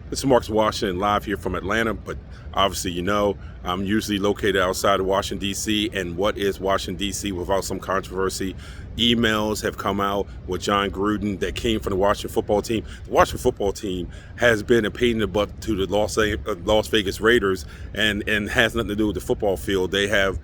This is Marcus Washington live here from Atlanta, but obviously, I'm usually located outside of Washington, D.C. And what is Washington, D.C. without some controversy? Emails have come out with John Gruden that came from the Washington football team. The Washington football team has been a pain in the butt to the Las Vegas Raiders and has nothing to do with the football field. They have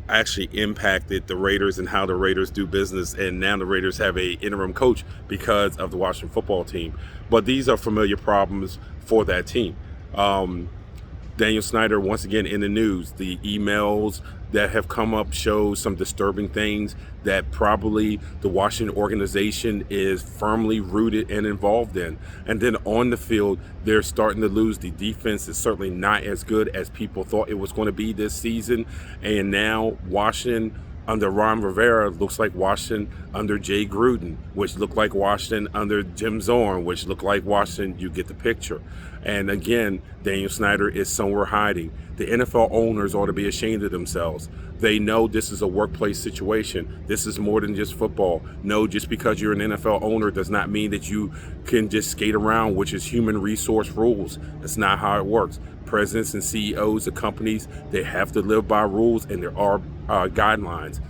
actually impacted the Raiders and how the Raiders do business, and now the Raiders have a interim coach because of the Washington football team. But these are familiar problems for that team. Daniel Snyder, once again in the news. The emails that have come up show some disturbing things that probably the Washington organization is firmly rooted and involved in. And then on the field, they're starting to lose. The defense is certainly not as good as people thought it was going to be this season. And now Washington under Ron Rivera looks like Washington under Jay Gruden, which looked like Washington under Jim Zorn, which looked like Washington. You get the picture. And again, Daniel Snyder is somewhere hiding. The NFL owners ought to be ashamed of themselves. They know this is a workplace situation. This is more than just football. No, just because you're an NFL owner does not mean that you can just skate around, which is human resource rules. That's not how it works. Presidents and CEOs of companies, they have to live by rules, and there are guidelines.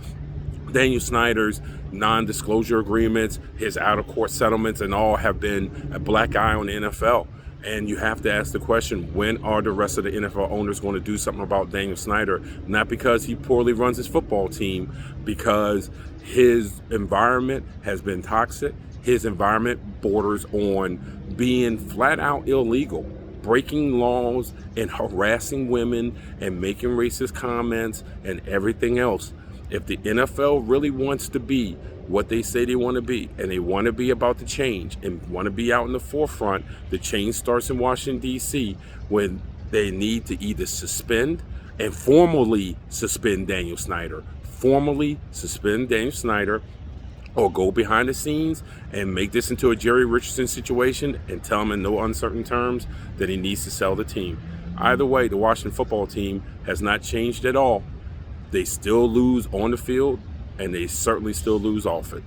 Daniel Snyder's non-disclosure agreements, his out-of-court settlements, and all have been a black eye on the NFL. And you have to ask the question, when are the rest of the NFL owners going to do something about Daniel Snyder? Not because he poorly runs his football team, because his environment has been toxic. His environment borders on being flat out illegal, breaking laws and harassing women and making racist comments and everything else. If the NFL really wants to be what they say they want to be, and they want to be about the change and want to be out in the forefront, the change starts in Washington, D.C., when they need to either suspend and formally suspend Daniel Snyder, or go behind the scenes and make this into a Jerry Richardson situation and tell him in no uncertain terms that he needs to sell the team. Either way, the Washington football team has not changed at all. They still lose on the field, and they certainly still lose off it.